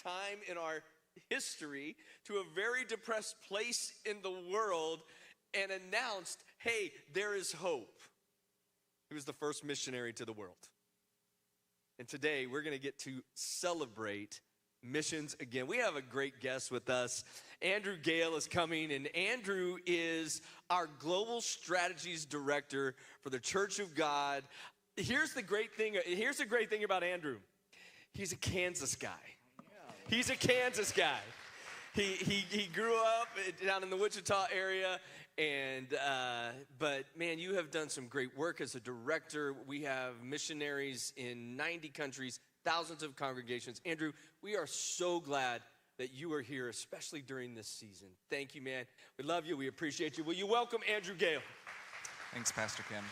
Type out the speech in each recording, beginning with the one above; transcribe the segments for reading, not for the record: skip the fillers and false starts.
time in our history to a very depressed place in the world and announced, hey, there is hope. He was the first missionary to the world. And today we're going to get to celebrate missions again. We have a great guest with us. Andrew GALE is coming, and Andrew is our Global Strategies Director for the Church of God. Here's the great thing about Andrew. He's a Kansas guy. He's a Kansas guy. He grew up down in the Wichita area, but man, you have done some great work as a director. We have missionaries in 90 countries, thousands of congregations. Andrew, we are so glad that you are here, especially during this season. Thank you, man. We love you. We appreciate you. Will you welcome Andrew GALE? Thanks, Pastor Kim.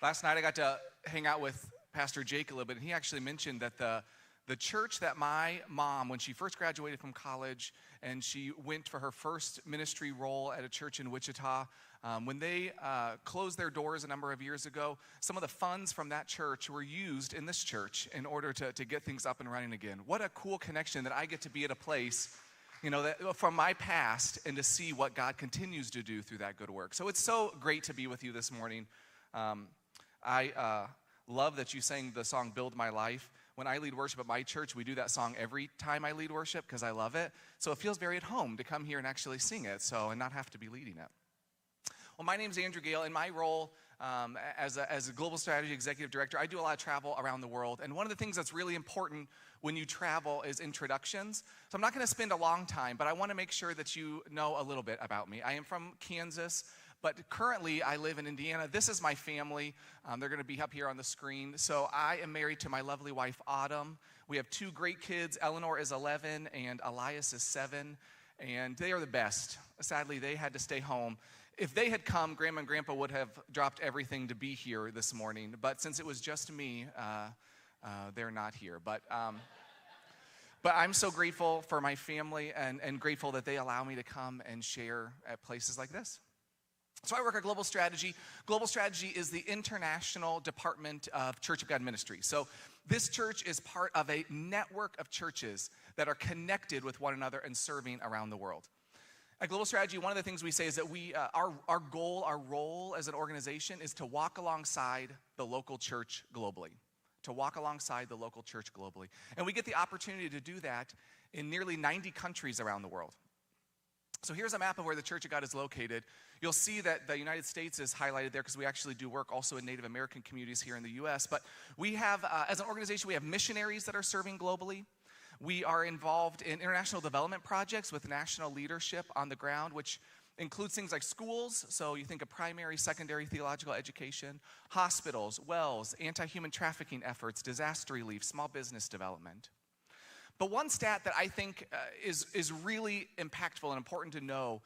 Last night I got to hang out with Pastor Jake a little bit, and he actually mentioned that the church that my mom, when she first graduated from college and she went for her first ministry role at a church in Wichita, when they closed their doors a number of years ago, some of the funds from that church were used in this church in order to get things up and running again. What a cool connection that I get to be at a place, that from my past and to see what God continues to do through that good work. So it's so great to be with you this morning. I love that you sang the song Build My Life. When I lead worship at my church, we do that song every time I lead worship because I love it. So it feels very at home to come here and actually sing it and not have to be leading it. Well, my name is Andrew GALE. In my role as a Global Strategy Executive Director, I do a lot of travel around the world. And one of the things that's really important when you travel is introductions. So I'm not going to spend a long time, but I want to make sure that you know a little bit about me. I am from Kansas, but currently I live in Indiana. This is my family. They're going to be up here on the screen. So I am married to my lovely wife, Autumn. We have two great kids. Eleanor is 11 and Elias is 7. And they are the best. Sadly, they had to stay home. If they had come, Grandma and Grandpa would have dropped everything to be here this morning. But since it was just me, they're not here. But I'm so grateful for my family and grateful that they allow me to come and share at places like this. So I work at Global Strategy. Global Strategy is the international department of Church of God Ministry. So this church is part of a network of churches that are connected with one another and serving around the world. At Global Strategy, one of the things we say is that our goal, our role as an organization is to walk alongside the local church globally. To walk alongside the local church globally. And we get the opportunity to do that in nearly 90 countries around the world. So here's a map of where the Church of God is located. You'll see that the United States is highlighted there because we actually do work also in Native American communities here in the U.S. But we have, as an organization, we have missionaries that are serving globally. We are involved in international development projects with national leadership on the ground, which includes things like schools. So you think of primary, secondary theological education, hospitals, wells, anti-human trafficking efforts, disaster relief, small business development. But one stat that I think is really impactful and important to know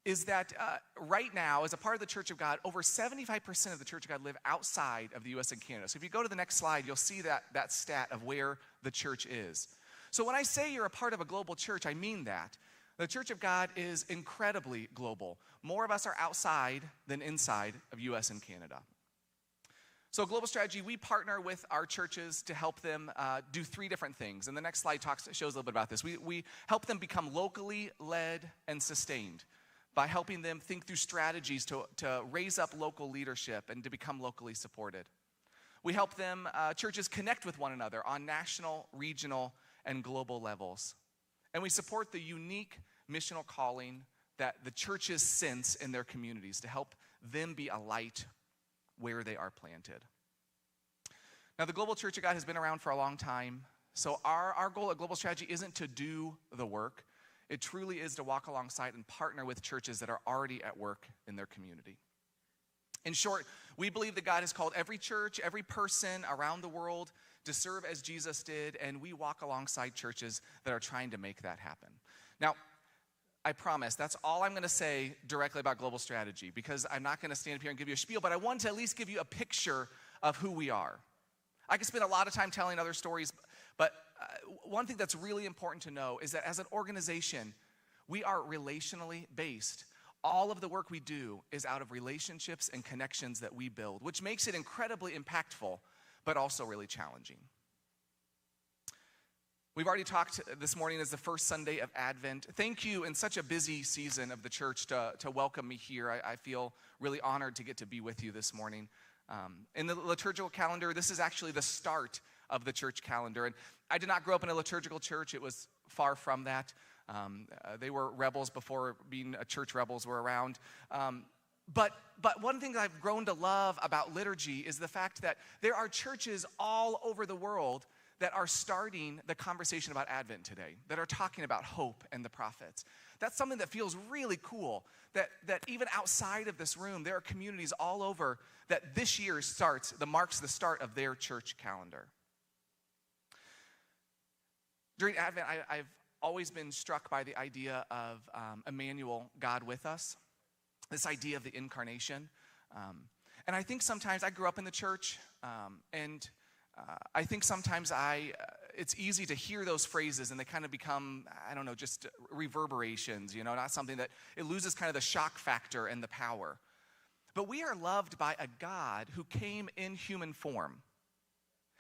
is that right now, as a part of the Church of God, over 75% of the Church of God live outside of the U.S. and Canada. So if you go to the next slide, you'll see that stat of where the church is. So when I say you're a part of a global church, I mean that. The Church of God is incredibly global. More of us are outside than inside of U.S. and Canada. So Global Strategy, we partner with our churches to help them do 3 different things. And the next slide shows a little bit about this. We help them become locally led and sustained by helping them think through strategies to raise up local leadership and to become locally supported. We help them, churches, connect with one another on national, regional, and global levels. And we support the unique missional calling that the churches sense in their communities to help them be a light where they are planted. Now, the Global Church of God has been around for a long time, so our goal at Global Strategy isn't to do the work. It truly is to walk alongside and partner with churches that are already at work in their community. In short, we believe that God has called every church, every person around the world to serve as Jesus did, and we walk alongside churches that are trying to make that happen. Now, I promise that's all I'm going to say directly about Global Strategy, because I'm not going to stand up here and give you a spiel, but I want to at least give you a picture of who we are. I could spend a lot of time telling other stories, but one thing that's really important to know is that as an organization, we are relationally based. All of the work we do is out of relationships and connections that we build, which makes it incredibly impactful, but also really challenging. We've already talked this morning as the first Sunday of Advent. Thank you in such a busy season of the church to welcome me here. I feel really honored to get to be with you this morning. In the liturgical calendar, this is actually the start of the church calendar. And I did not grow up in a liturgical church. It was far from that. They were rebels before being church rebels were around. But one thing that I've grown to love about liturgy is the fact that there are churches all over the world that are starting the conversation about Advent today, that are talking about hope and the prophets. That's something that feels really cool, that even outside of this room, there are communities all over that this year marks the start of their church calendar. During Advent, I've always been struck by the idea of Emmanuel, God with us, this idea of the incarnation. And I think sometimes, I grew up in the church, and I think sometimes it's easy to hear those phrases and they kind of become, just reverberations, not something that, it loses kind of the shock factor and the power. But we are loved by a God who came in human form.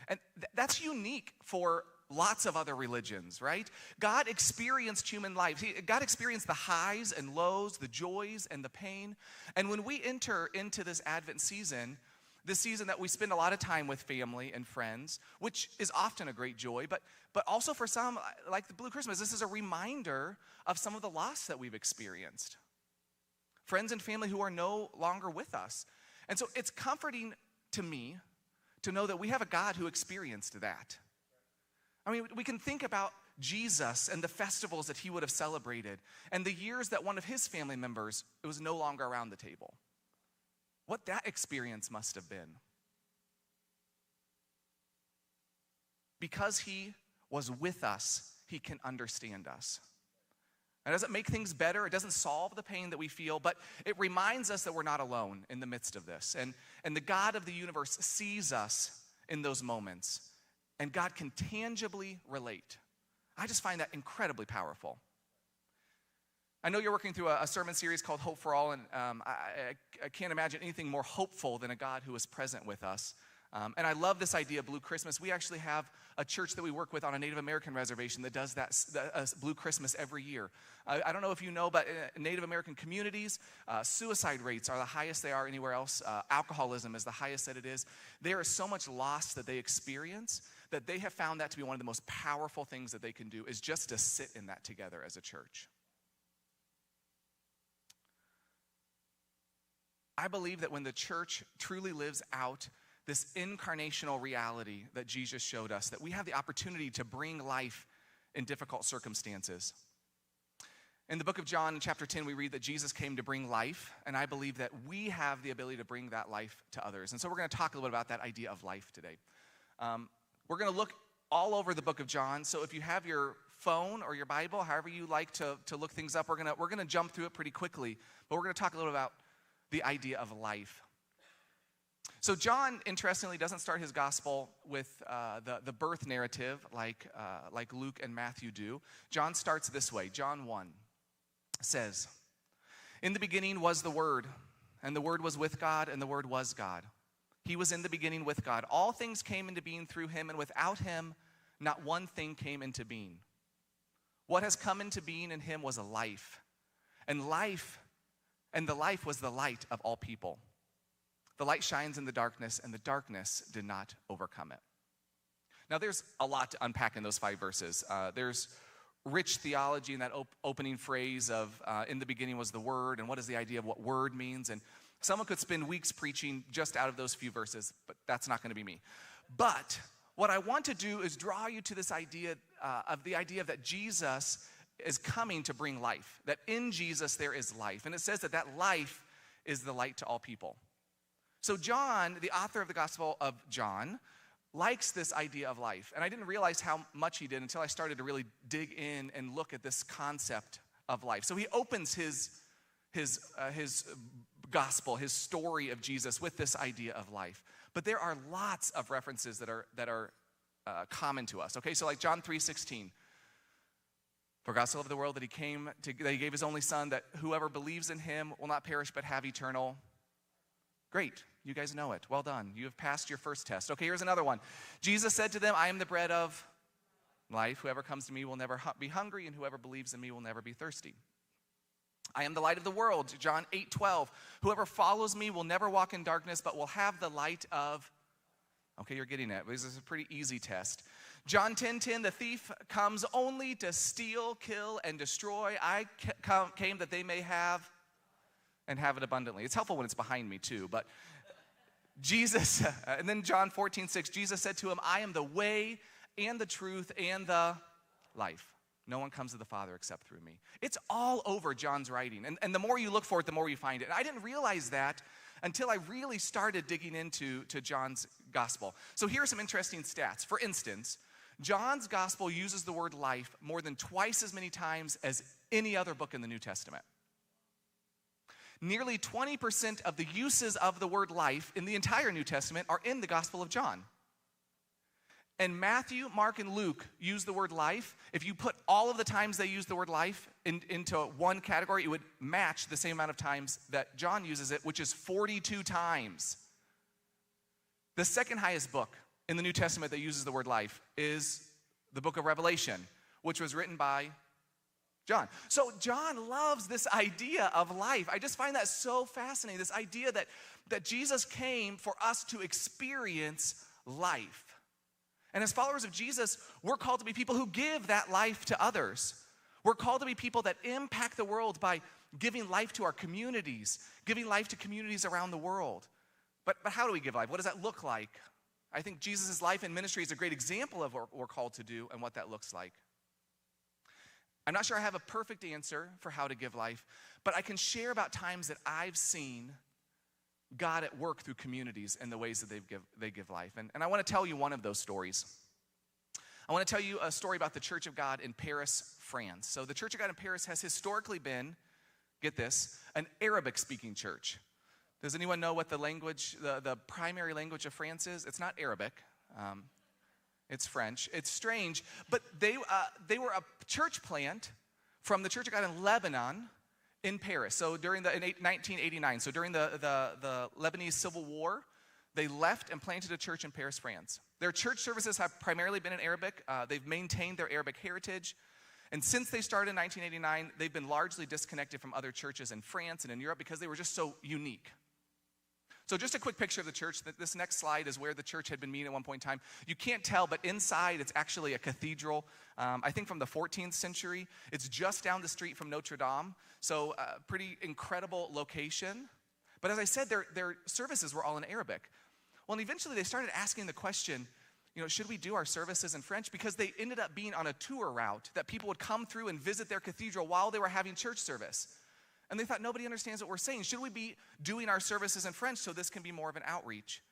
And that's unique for lots of other religions, right? God experienced human life. God experienced the highs and lows, the joys and the pain. And when we enter into this Advent season, this season that we spend a lot of time with family and friends, which is often a great joy, but also for some, like the Blue Christmas, this is a reminder of some of the loss that we've experienced. Friends and family who are no longer with us. And so it's comforting to me to know that we have a God who experienced that. I mean, we can think about Jesus and the festivals that he would have celebrated and the years that one of his family members was no longer around the table. What that experience must have been. Because he was with us, he can understand us. It doesn't make things better. It doesn't solve the pain that we feel, but it reminds us that we're not alone in the midst of this. And the God of the universe sees us in those moments, and God can tangibly relate. I just find that incredibly powerful. I know you're working through a sermon series called Hope for All, and I can't imagine anything more hopeful than a God who is present with us. And I love this idea of Blue Christmas. We actually have a church that we work with on a Native American reservation that does that Blue Christmas every year. I don't know if you know, but in Native American communities, suicide rates are the highest they are anywhere else. Alcoholism is the highest that it is. There is so much loss that they experience that they have found that to be one of the most powerful things that they can do is just to sit in that together as a church. I believe that when the church truly lives out this incarnational reality that Jesus showed us, that we have the opportunity to bring life in difficult circumstances. In the book of John, in chapter 10, we read that Jesus came to bring life, and I believe that we have the ability to bring that life to others. And so we're going to talk a little bit about that idea of life today. We're going to look all over the book of John, so if you have your phone or your Bible, however you like to look things up, we're going to jump through it pretty quickly, but we're going to talk a little about the idea of life. So John, interestingly, doesn't start his gospel with the birth narrative like Luke and Matthew do. John starts this way. John 1 says, "In the beginning was the Word, and the Word was with God, and the Word was God. He was in the beginning with God. All things came into being through him, and without him, not one thing came into being. What has come into being in him was a life, and the life was the light of all people. The light shines in the darkness, and the darkness did not overcome it." Now, there's a lot to unpack in those 5 verses. There's rich theology in that opening phrase of in the beginning was the Word, and what is the idea of what word means. And someone could spend weeks preaching just out of those few verses, but that's not going to be me. But what I want to do is draw you to this idea of that Jesus is coming to bring life, that in Jesus there is life. And it says that life is the light to all people. So John, the author of the Gospel of John, likes this idea of life. And I didn't realize how much he did until I started to really dig in and look at this concept of life. So he opens his gospel, his story of Jesus with this idea of life. But there are lots of references that are common to us. Okay, so like John 3:16. "For God so loved the world that he gave his only son, that whoever believes in him will not perish but have eternal." Great, you guys know it. Well done. You have passed your first test. Okay, here's another one. "Jesus said to them, I am the bread of life. Whoever comes to me will never be hungry, and whoever believes in me will never be thirsty. I am the light of the world, John 8:12. Whoever follows me will never walk in darkness, but will have the light of... Okay, you're getting it. This is a pretty easy test. John 10:10, the thief comes only to steal, kill, and destroy. I came that they may have and have it abundantly. It's helpful when it's behind me too, but Jesus, and then John 14:6, Jesus said to him, I am the way and the truth and the life. No one comes to the Father except through me. It's all over John's writing. And the more you look for it, the more you find it. And I didn't realize that until I really started digging into John's gospel. So here are some interesting stats. For instance, John's gospel uses the word life more than twice as many times as any other book in the New Testament. Nearly 20% of the uses of the word life in the entire New Testament are in the Gospel of John. And Matthew, Mark, and Luke use the word life. If you put all of the times they use the word life into one category, it would match the same amount of times that John uses it, which is 42 times. The second highest book in the New Testament that uses the word life is the book of Revelation, which was written by John. So John loves this idea of life. I just find that so fascinating, this idea that Jesus came for us to experience life. And as followers of Jesus, we're called to be people who give that life to others. We're called to be people that impact the world by giving life to our communities, giving life to communities around the world. But how do we give life? What does that look like? I think Jesus' life and ministry is a great example of what we're called to do and what that looks like. I'm not sure I have a perfect answer for how to give life, but I can share about times that I've seen God at work through communities and the ways that they give life. And I want to tell you one of those stories. I want to tell you a story about the Church of God in Paris, France. So the Church of God in Paris has historically been, get this, an Arabic-speaking church. Does anyone know what the language, the primary language of France is? It's not Arabic. It's French. It's strange, but they were a church plant from the Church of God in Lebanon, in Paris. So in 1989, so during the Lebanese Civil War, they left and planted a church in Paris, France. Their church services have primarily been in Arabic. They've maintained their Arabic heritage. And since they started in 1989, they've been largely disconnected from other churches in France and in Europe because they were just so unique. So just a quick picture of the church. This next slide is where the church had been meeting at one point in time. You can't tell, but inside it's actually a cathedral, I think from the 14th century. It's just down the street from Notre Dame, so pretty incredible location. But as I said, their services were all in Arabic. Well, and eventually they started asking the question, should we do our services in French? Because they ended up being on a tour route that people would come through and visit their cathedral while they were having church service. And they thought, nobody understands what we're saying. Should we be doing our services in French so this can be more of an outreach?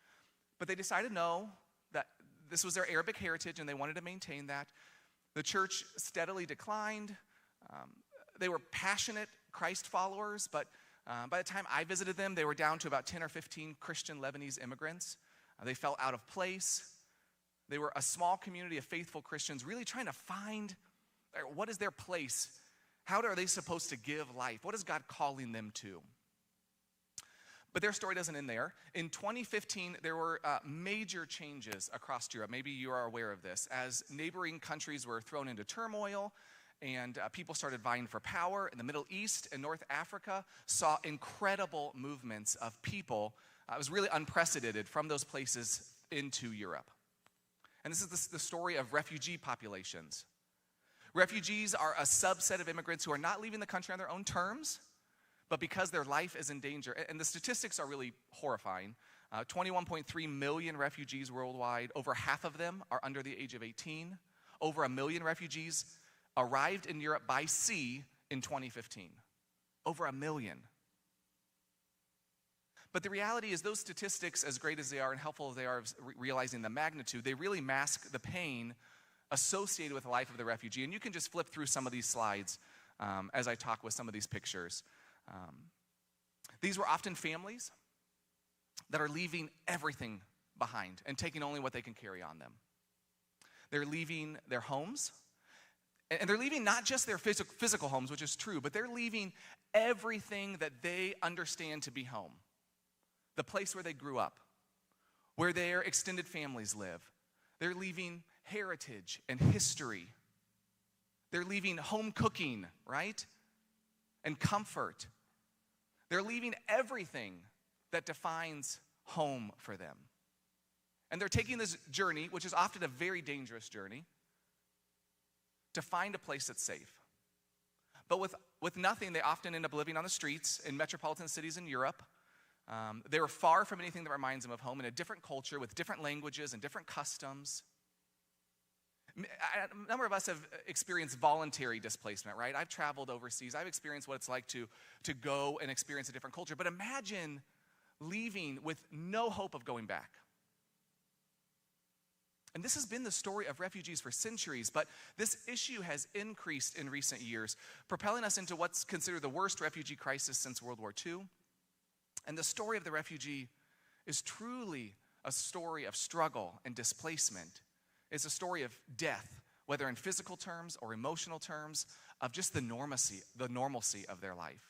But they decided no, that this was their Arabic heritage and they wanted to maintain that. The church steadily declined. They were passionate Christ followers, but by the time I visited them, they were down to about 10 or 15 Christian Lebanese immigrants. They felt out of place. They were a small community of faithful Christians really trying to find what is their place. How are they supposed to give life? What is God calling them to? But their story doesn't end there. In 2015, there were major changes across Europe. Maybe you are aware of this. As neighboring countries were thrown into turmoil and people started vying for power, in the Middle East and North Africa saw incredible movements of people. It was really unprecedented from those places into Europe. And this is the story of refugee populations. Refugees are a subset of immigrants who are not leaving the country on their own terms, but because their life is in danger. And the statistics are really horrifying. 21.3 million refugees worldwide. Over half of them are under the age of 18. Over 1 million refugees arrived in Europe by sea in 2015. Over 1 million. But the reality is those statistics, as great as they are and helpful as they are of realizing the magnitude, they really mask the pain associated with the life of the refugee. And you can just flip through some of these slides as I talk with some of these pictures. These were often families that are leaving everything behind and taking only what they can carry on them. They're leaving their homes, and they're leaving not just their physical homes, which is true, but they're leaving everything that they understand to be home. The place where they grew up, where their extended families live. They're leaving heritage and history. They're leaving home cooking, right? And comfort. They're leaving everything that defines home for them. And they're taking this journey, which is often a very dangerous journey, to find a place that's safe. But with nothing, they often end up living on the streets in metropolitan cities in Europe. They were far from anything that reminds them of home, in a different culture with different languages and different customs. A number of us have experienced voluntary displacement, right? I've traveled overseas. I've experienced what it's like to go and experience a different culture. But imagine leaving with no hope of going back. And this has been the story of refugees for centuries, but this issue has increased in recent years, propelling us into what's considered the worst refugee crisis since World War II. And the story of the refugee is truly a story of struggle and displacement. It's a story of death, whether in physical terms or emotional terms, of just the normalcy of their life.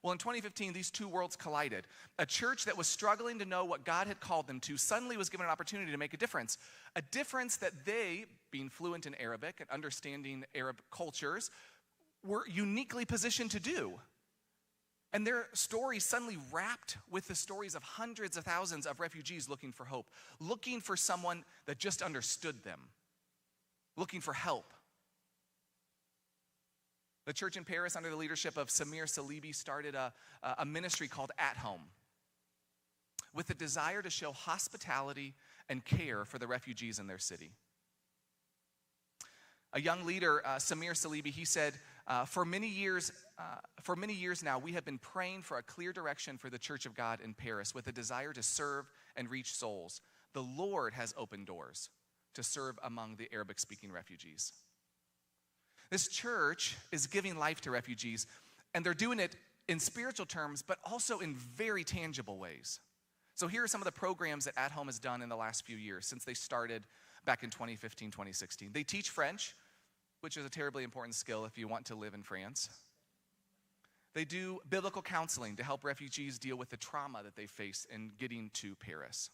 Well, in 2015, these two worlds collided. A church that was struggling to know what God had called them to suddenly was given an opportunity to make a difference that they, being fluent in Arabic and understanding Arab cultures, were uniquely positioned to do. And their story suddenly wrapped with the stories of hundreds of thousands of refugees looking for hope, looking for someone that just understood them, looking for help. The church in Paris, under the leadership of Samir Salibi, started a ministry called At Home with the desire to show hospitality and care for the refugees in their city. A young leader, Samir Salibi, he said, for many years now, we have been praying for a clear direction for the Church of God in Paris with a desire to serve and reach souls. The Lord has opened doors to serve among the Arabic-speaking refugees. This church is giving life to refugees, and they're doing it in spiritual terms, but also in very tangible ways. So here are some of the programs that At Home has done in the last few years, since they started back in 2015, 2016. They teach French, which is a terribly important skill if you want to live in France. They do biblical counseling to help refugees deal with the trauma that they face in getting to Paris.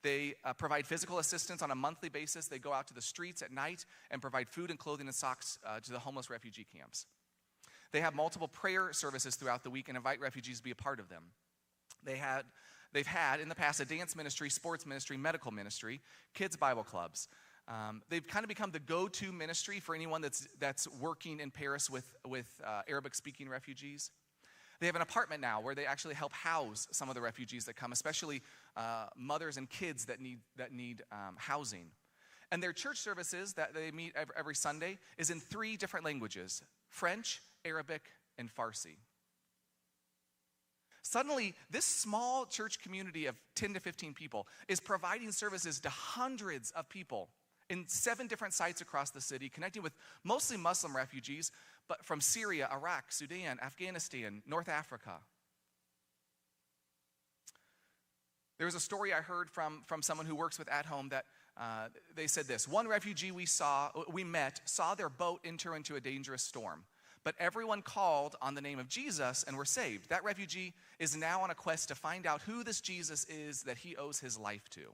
They provide physical assistance on a monthly basis. They go out to the streets at night and provide food and clothing and socks to the homeless refugee camps. They have multiple prayer services throughout the week and invite refugees to be a part of them. They've had in the past a dance ministry, sports ministry, medical ministry, kids Bible clubs. They've kind of become the go-to ministry for anyone that's working in Paris with Arabic-speaking refugees. They have an apartment now where they actually help house some of the refugees that come, especially mothers and kids that need housing. And their church services that they meet every Sunday is in 3 different languages: French, Arabic, and Farsi. Suddenly, this small church community of 10 to 15 people is providing services to hundreds of people in 7 different sites across the city, connecting with mostly Muslim refugees, but from Syria, Iraq, Sudan, Afghanistan, North Africa. There was a story I heard from someone who works with At Home that they said this: one refugee we met saw their boat enter into a dangerous storm, but everyone called on the name of Jesus and were saved. That refugee is now on a quest to find out who this Jesus is that he owes his life to.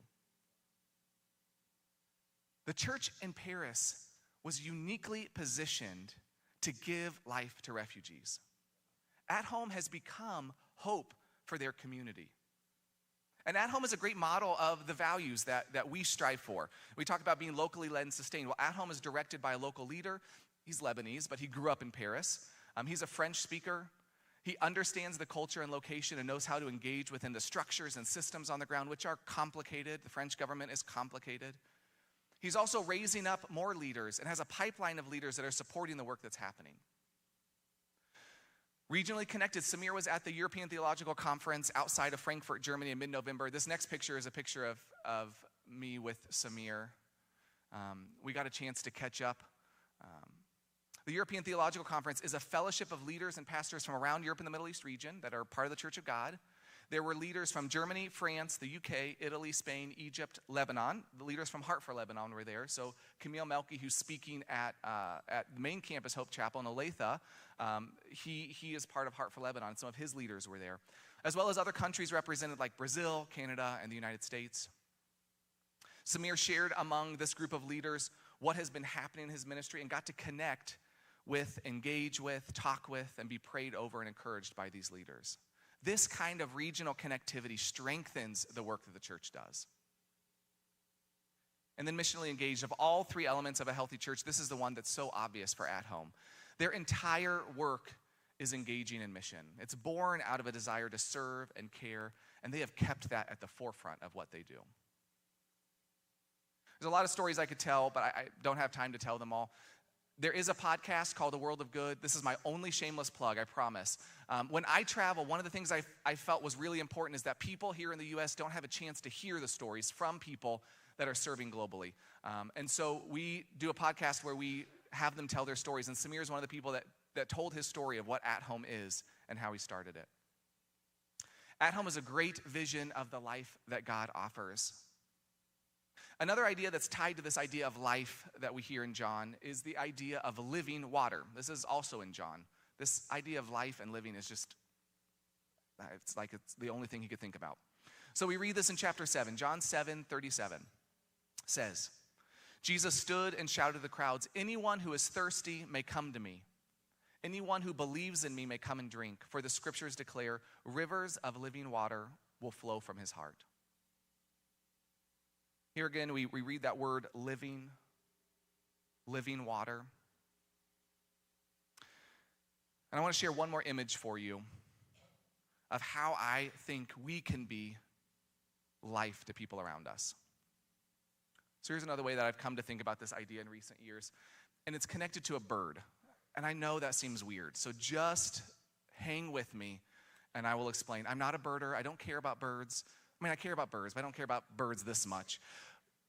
The church in Paris was uniquely positioned to give life to refugees. At Home has become hope for their community. And At Home is a great model of the values that we strive for. We talk about being locally led and sustained. Well, At Home is directed by a local leader. He's Lebanese, but he grew up in Paris. He's a French speaker. He understands the culture and location and knows how to engage within the structures and systems on the ground, which are complicated. The French government is complicated. He's also raising up more leaders and has a pipeline of leaders that are supporting the work that's happening. Regionally connected, Samir was at the European Theological Conference outside of Frankfurt, Germany in mid-November. This next picture is a picture of me with Samir. We got a chance to catch up. The European Theological Conference is a fellowship of leaders and pastors from around Europe and the Middle East region that are part of the Church of God. There were leaders from Germany, France, the UK, Italy, Spain, Egypt, Lebanon. The leaders from Heart for Lebanon were there. So Camille Melky, who's speaking at the main campus, Hope Chapel in Olathe, he is part of Heart for Lebanon. Some of his leaders were there, as well as other countries represented like Brazil, Canada, and the United States. Samir shared among this group of leaders what has been happening in his ministry and got to connect with, engage with, talk with, and be prayed over and encouraged by these leaders. This kind of regional connectivity strengthens the work that the church does. And then missionally engaged, of all three elements of a healthy church, this is the one that's so obvious for At Home. Their entire work is engaging in mission. It's born out of a desire to serve and care, and they have kept that at the forefront of what they do. There's a lot of stories I could tell, but I don't have time to tell them all. There is a podcast called The World of Good. This is my only shameless plug, I promise. When I travel, one of the things I felt was really important is that people here in the U.S. don't have a chance to hear the stories from people that are serving globally. And so we do a podcast where we have them tell their stories, and Samir is one of the people that told his story of what At Home is and how he started it. At Home is a great vision of the life that God offers. Another idea that's tied to this idea of life that we hear in John is the idea of living water. This is also in John. This idea of life and living is just, it's like it's the only thing he could think about. So we read this in chapter 7. John 7:37 says, Jesus stood and shouted to the crowds, anyone who is thirsty may come to me. Anyone who believes in me may come and drink, for the scriptures declare rivers of living water will flow from his heart. Here again, we read that word living water. And I want to share one more image for you of how I think we can be life to people around us. So here's another way that I've come to think about this idea in recent years, and it's connected to a bird. And I know that seems weird, so just hang with me, and I will explain. I'm not a birder. I don't care about birds. I mean, I care about birds, but I don't care about birds this much.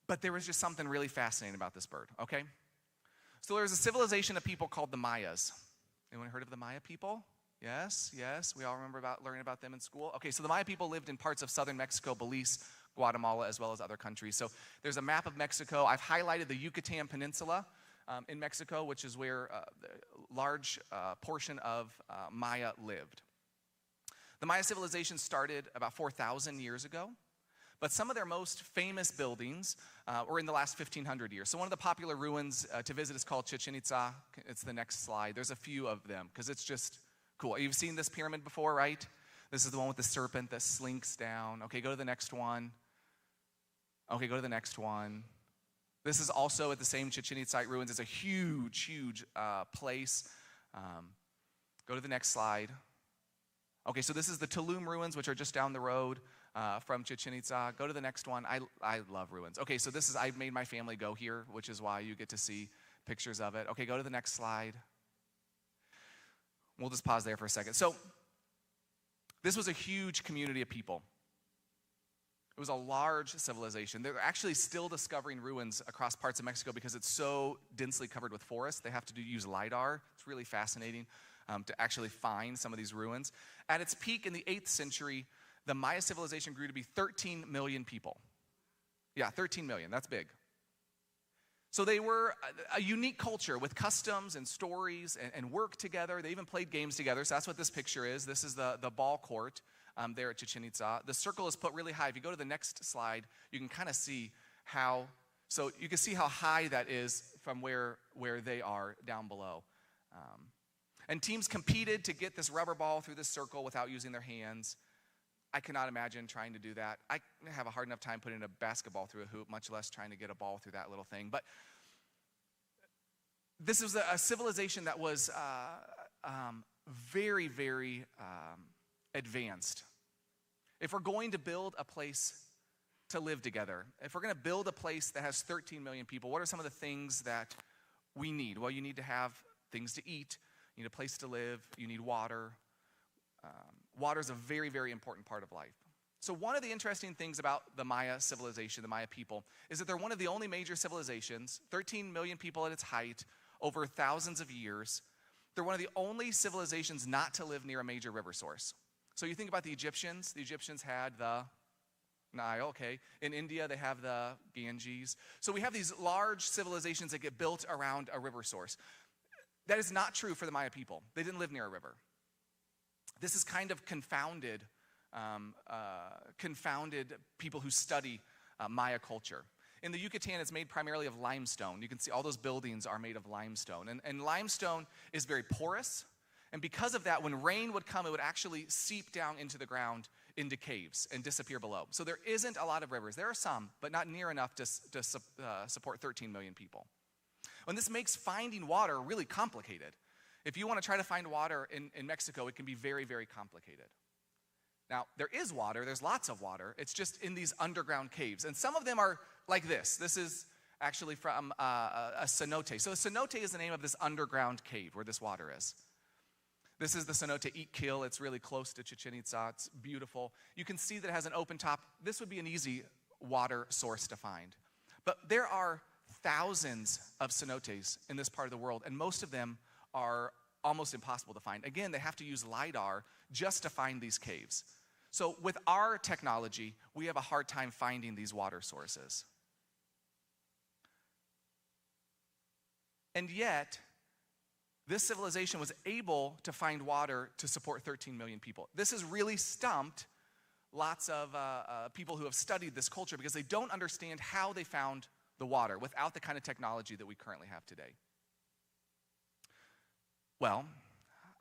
But there was just something really fascinating about this bird, okay? So there's a civilization of people called the Mayas. Anyone heard of the Maya people? Yes. We all remember learning about them in school. Okay, so the Maya people lived in parts of southern Mexico, Belize, Guatemala, as well as other countries. So there's a map of Mexico. I've highlighted the Yucatan Peninsula in Mexico, which is where a large portion of Maya lived. The Maya civilization started about 4,000 years ago, but some of their most famous buildings were in the last 1,500 years. So one of the popular ruins to visit is called Chichen Itza. It's the next slide. There's a few of them because it's just cool. You've seen this pyramid before, right? This is the one with the serpent that slinks down. Okay, go to the next one. Okay, go to the next one. This is also at the same Chichen Itza ruins. It's a huge place. Go to the next slide. Okay, so this is the Tulum ruins, which are just down the road from Chichen Itza. Go to the next one. I love ruins. Okay, so I made my family go here, which is why you get to see pictures of it. Okay, go to the next slide. We'll just pause there for a second. So this was a huge community of people. It was a large civilization. They're actually still discovering ruins across parts of Mexico because it's so densely covered with forest. They have to use LiDAR. It's really fascinating to actually find some of these ruins. At its peak in the 8th century, the Maya civilization grew to be 13 million people. Yeah, 13 million. That's big. So they were a unique culture with customs and stories and work together. They even played games together. So that's what this picture is. This is the ball court there at Chichen Itza. The circle is put really high. If you go to the next slide, you can kind of see how high that is from where they are down below. And teams competed to get this rubber ball through this circle without using their hands. I cannot imagine trying to do that. I have a hard enough time putting a basketball through a hoop, much less trying to get a ball through that little thing. But this was a civilization that was very, very advanced. If we're going to build a place to live together, if we're going to build a place that has 13 million people, what are some of the things that we need? Well, you need to have things to eat. You need a place to live. You need water. Water is a very, very important part of life. So one of the interesting things about the Maya civilization, the Maya people, is that they're one of the only major civilizations, 13 million people at its height, over thousands of years. They're one of the only civilizations not to live near a major river source. So you think about the Egyptians. The Egyptians had the Nile, okay. In India, they have the Ganges. So we have these large civilizations that get built around a river source. That is not true for the Maya people. They didn't live near a river. This is kind of confounded people who study Maya culture. In the Yucatan, it's made primarily of limestone. You can see all those buildings are made of limestone. And limestone is very porous. And because of that, when rain would come, it would actually seep down into the ground into caves and disappear below. So there isn't a lot of rivers. There are some, but not near enough to support 13 million people. And this makes finding water really complicated. If you want to try to find water in Mexico, it can be very, very complicated. Now, there is water. There's lots of water. It's just in these underground caves. And some of them are like this. This is actually from a cenote. So a cenote is the name of this underground cave where this water is. This is the cenote Iquil. It's really close to Chichen Itza. It's beautiful. You can see that it has an open top. This would be an easy water source to find. But there are thousands of cenotes in this part of the world, and most of them are almost impossible to find. Again, they have to use LiDAR just to find these caves. So with our technology, we have a hard time finding these water sources. And yet, this civilization was able to find water to support 13 million people. This has really stumped lots of people who have studied this culture because they don't understand how they found the water without the kind of technology that we currently have today. Well,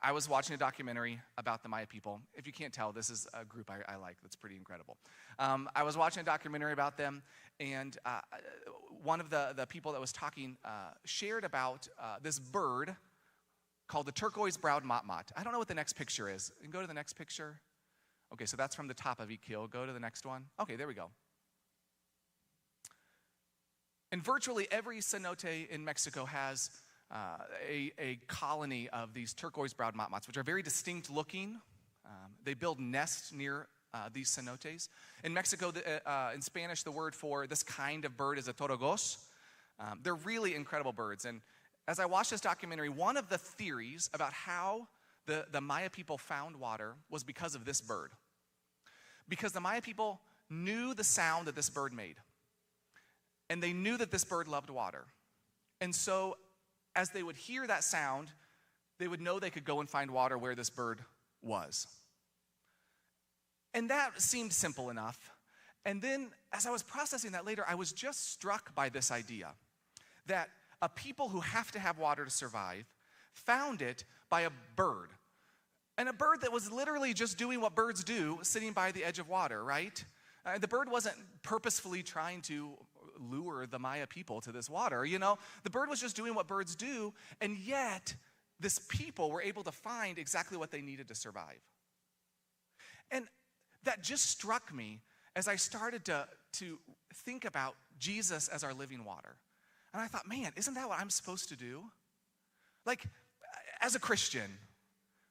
I was watching a documentary about the Maya people. If you can't tell, this is a group I like that's pretty incredible. I was watching a documentary about them, and one of the people that was talking shared about this bird called the turquoise-browed motmot. I don't know what the next picture is. You can go to the next picture. Okay, so that's from the top of Iquil. Go to the next one. Okay, there we go. And virtually every cenote in Mexico has a colony of these turquoise-browed motmots, which are very distinct looking. They build nests near these cenotes. In Mexico, in Spanish, the word for this kind of bird is a torogos. They're really incredible birds. And as I watched this documentary, one of the theories about how the Maya people found water was because of this bird. Because the Maya people knew the sound that this bird made. And they knew that this bird loved water. And so, as they would hear that sound, they would know they could go and find water where this bird was. And that seemed simple enough. And then, as I was processing that later, I was just struck by this idea that a people who have to have water to survive found it by a bird. And a bird that was literally just doing what birds do, sitting by the edge of water, right? The bird wasn't purposefully trying to lure the Maya people to this water, you know? The bird was just doing what birds do, and yet this people were able to find exactly what they needed to survive. And that just struck me as I started to think about Jesus as our living water. And I thought, man, isn't that what I'm supposed to do? Like, as a Christian,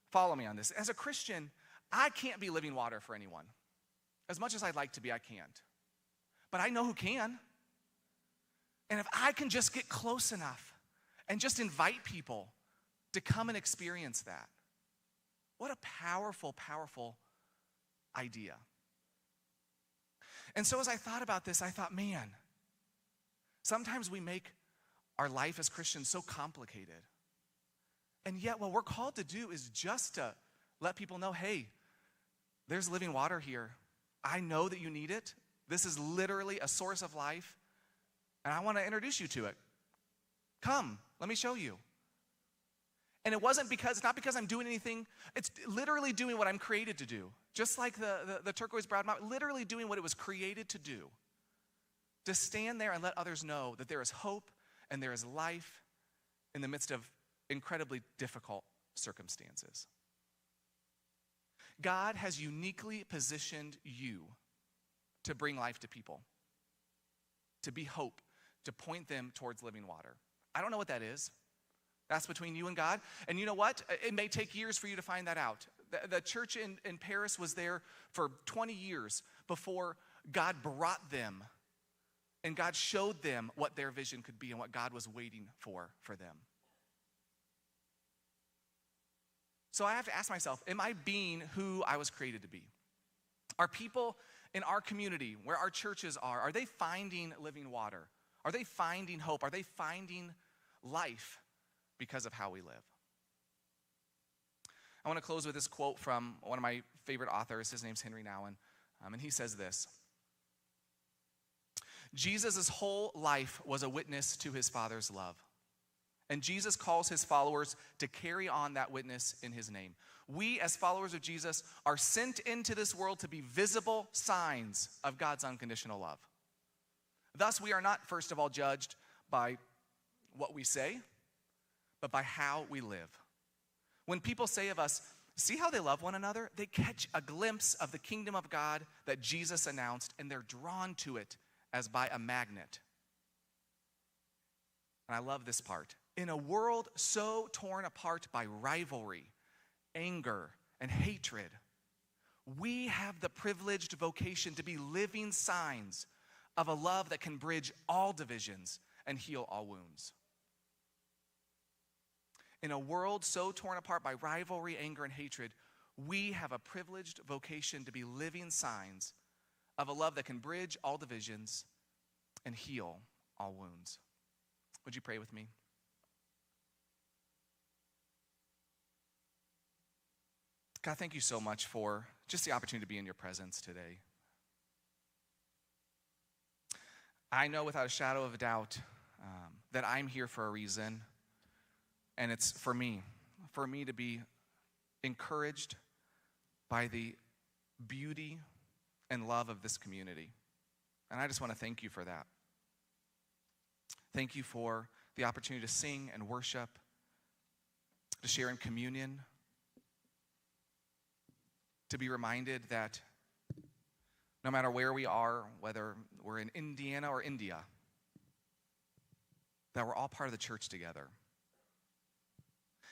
follow me on this. As a Christian, I can't be living water for anyone. As much as I'd like to be, I can't. But I know who can. And if I can just get close enough and just invite people to come and experience that, what a powerful, powerful idea. And so as I thought about this, I thought, man, sometimes we make our life as Christians so complicated. And yet what we're called to do is just to let people know, hey, there's living water here. I know that you need it. This is literally a source of life. And I want to introduce you to it. Come, let me show you. And it's not because I'm doing anything. It's literally doing what I'm created to do. Just like the turquoise-browed mountain, literally doing what it was created to do. To stand there and let others know that there is hope and there is life in the midst of incredibly difficult circumstances. God has uniquely positioned you to bring life to people, to be hope, to point them towards living water. I don't know what that is. That's between you and God. And you know what? It may take years for you to find that out. The church in Paris was there for 20 years before God brought them and God showed them what their vision could be and what God was waiting for them. So I have to ask myself, am I being who I was created to be? Are people in our community, where our churches are they finding living water? Are they finding hope? Are they finding life because of how we live? I want to close with this quote from one of my favorite authors. His name's Henry Nouwen, and he says this: Jesus' whole life was a witness to his Father's love. And Jesus calls his followers to carry on that witness in his name. We, as followers of Jesus, are sent into this world to be visible signs of God's unconditional love. Thus, we are not, first of all, judged by what we say, but by how we live. When people say of us, see how they love one another, they catch a glimpse of the kingdom of God that Jesus announced, and they're drawn to it as by a magnet. And I love this part. In a world so torn apart by rivalry, anger, and hatred, we have the privileged vocation to be living signs of a love that can bridge all divisions and heal all wounds. In a world so torn apart by rivalry, anger, and hatred, we have a privileged vocation to be living signs of a love that can bridge all divisions and heal all wounds. Would you pray with me? God, thank you so much for just the opportunity to be in your presence today. I know without a shadow of a doubt that I'm here for a reason, and it's for me to be encouraged by the beauty and love of this community. And I just want to thank you for that. Thank you for the opportunity to sing and worship, to share in communion, to be reminded that no matter where we are, whether we're in Indiana or India, that we're all part of the church together.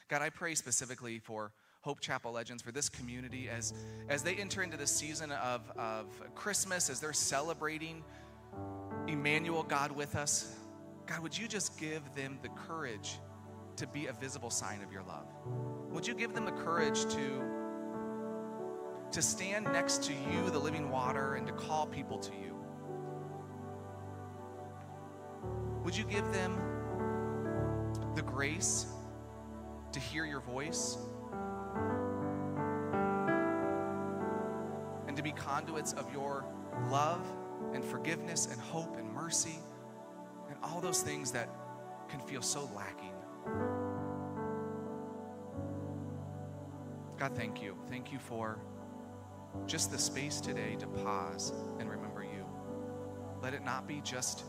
God, I pray specifically for Hope Chapel Legends, for this community as they enter into this season of Christmas, as they're celebrating Emmanuel, God with us. God, would you just give them the courage to be a visible sign of your love? Would you give them the courage to stand next to you, the living water, and to call people to you? Would you give them the grace to hear your voice and to be conduits of your love and forgiveness and hope and mercy and all those things that can feel so lacking? God, thank you. Thank you for just the space today to pause and remember you. Let it not be just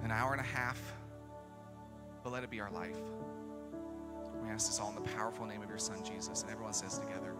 an hour and a half, but let it be our life. We ask this all in the powerful name of your Son, Jesus. And everyone says together,